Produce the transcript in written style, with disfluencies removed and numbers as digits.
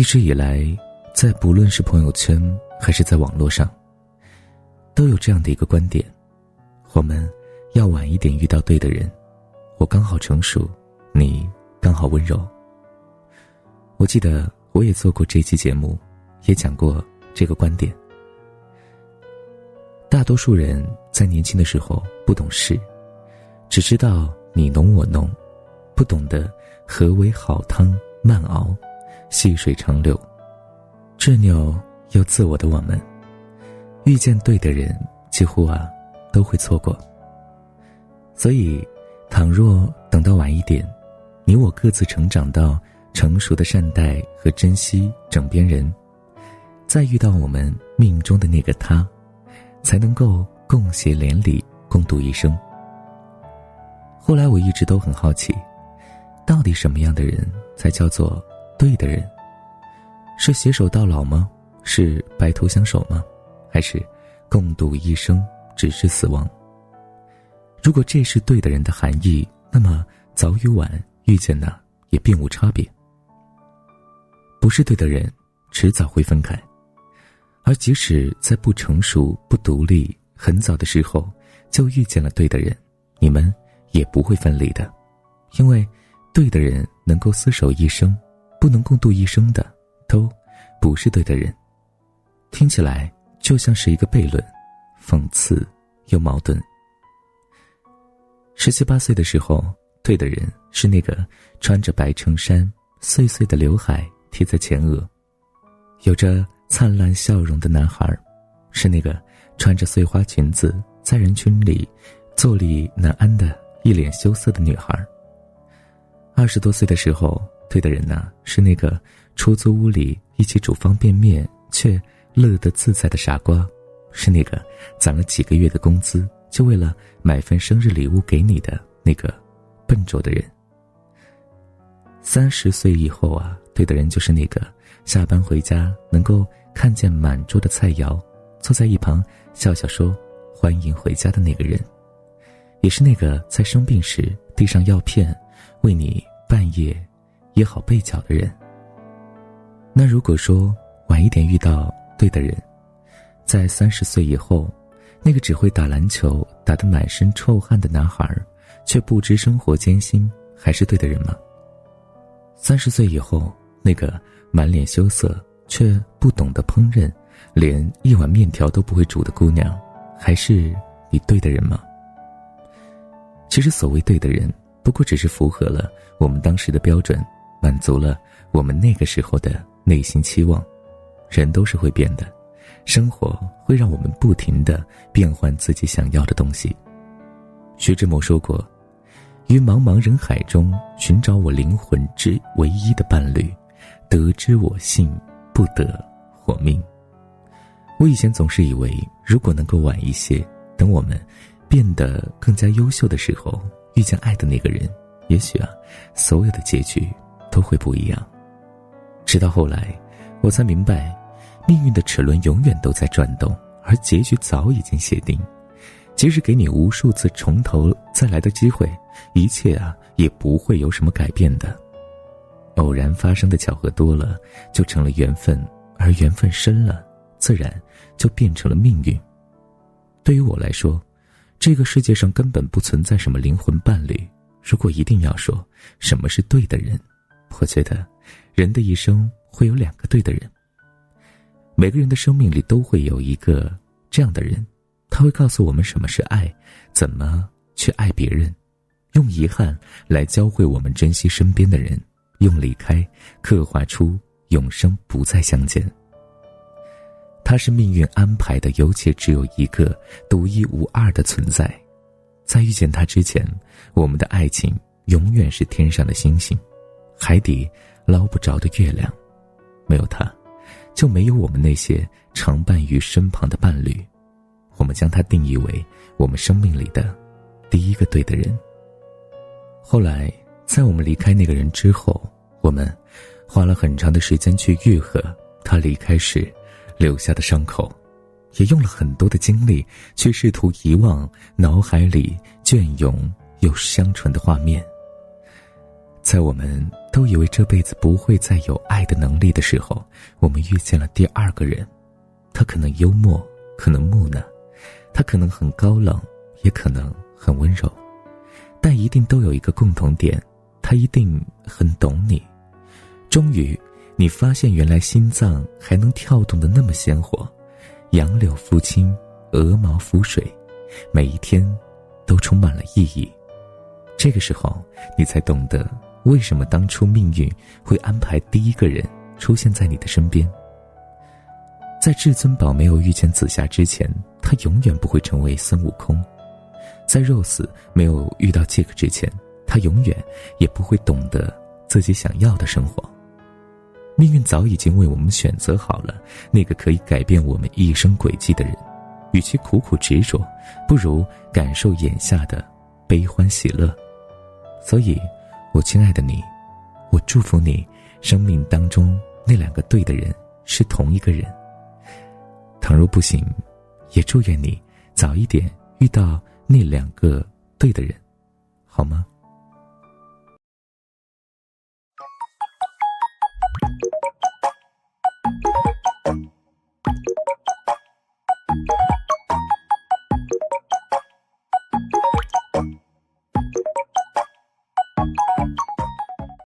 一直以來，在不論是朋友圈還是在網絡上，都有這樣的一個觀點：我們要晚一點遇到对的人，我刚好成熟，你剛好溫柔。我記得我也做過這期節目，也講過這個觀點。大多數人在年輕的時候不懂事，只知道你儂我儂，不懂得何為好湯慢熬，細水長流。執拗又自我的我們，遇見對的人幾乎都會錯過。所以倘若等到晚一點，你我各自成長到成熟的善待和珍惜枕邊人，再遇到我們命中的那個他，才能夠共偕連理，共度一生。後來我一直都很好奇，到底什麼樣的人才叫做对的人？是携手到老嗎？是白头相守吗？還是共度一生直至死亡？如果這是对的人的含義，那麼早與晚遇見呢，也並無差別。不是对的人，遲早會分開。而即使在不成熟、不獨立、很早的时候就遇見了对的人，你們也不會分離的。因為对的人能夠廝守一生，不能共度一生的，都不是对的人。聽起來就像是一個悖論，諷刺又矛盾。17、18歲的時候，對的人是那個穿着白襯衫，碎碎的劉海貼在前額，有着燦爛笑容的男孩，是那個穿着碎花裙子在人群裡坐立難安的一臉羞澀的女孩。20多歲的時候，對的人呢，是那個出租屋裡一起煮方便麵卻樂得自在的傻瓜，是那個攢了幾個月的工資就為了買份生日禮物給你的那個笨拙的人。30歲以後對的人就是那個下班回家能夠看見滿桌的菜肴，坐在一旁笑笑說歡迎回家的那個人，也是那個在生病時遞上藥片為你半夜掖好被角的人。那如果說晚一點遇到對的人，在30歲以後，那個只會打籃球打得滿身臭汗的男孩，卻不知生活艱辛，還是對的人嗎？30歲以後，那個滿臉羞澀卻不懂得烹飪，連一碗麵條都不會煮的姑娘，還是你對的人嗎？其實所謂對的人，不過只是符合了我們當時的標準，滿足了我們那個時候的內心期望。人都是會變的，生活會讓我們不停地變換自己想要的東西。徐志摩說過，於茫茫人海中尋找我靈魂之唯一的伴侶，得之我幸，不得我命。我以前總是以為，如果能夠晚一些，等我們變得更加優秀的時候，遇見愛的那個人，也許所有的結局都会不一樣。直到後來，我才明白，命運的齒輪永遠都在轉動，而結局早已經寫定。即使給你無數次從頭再來的機會，一切也不會有什麼改變的。偶然發生的巧合多了，就成了緣分，而緣分深了，自然就變成了命運。對於我來說，這個世界上根本不存在什麼靈魂伴侶。如果一定要說什麼是對的人，我覺得人的一生會有2個對的人。每個人的生命裡都會有一個這樣的人，他会告訴我們什麼是愛，怎麼去愛別人，用遺憾來教會我們珍惜身邊的人，用離開刻畫出永生不再相見。他是命運安排的，有且只有一個獨一無二的存在。在遇見他之前，我們的愛情永遠是天上的星星，海底撈不着的月亮。沒有他，就沒有我們那些常伴於身旁的伴侶。我們將他定義為我們生命裡的第一個對的人。後來在我們離開那個人之後，我們花了很長的時間去愈合他離開時留下的傷口，也用了很多的精力去試圖遺忘腦海裡雋永又香醇的畫面。在我們都以為這輩子不會再有愛的能力的時候，我們遇見了第二個人。他可能幽默，可能木訥，他可能很高冷，也可能很溫柔，但一定都有一個共同點，他一定很懂你。終於你發現原來心臟還能跳動得那麼鮮活，楊柳拂青，鵝毛拂水，每一天都充滿了意義。這個時候你才懂得為什麼當初命運會安排第一個人出現在你的身邊。在至尊寶沒有遇見紫霞之前，他永遠不會成為孫悟空；在 Rose 沒有遇到傑克之前，他永遠也不會懂得自己想要的生活。命運早已經為我們選擇好了那個可以改變我們一生軌跡的人，與其苦苦執着，不如感受眼下的悲歡喜樂。所以，我親愛的你，我祝福你生命當中那2个對的人是同一個人。倘若不行，也祝願你早一點遇到那2個對的人，好嗎？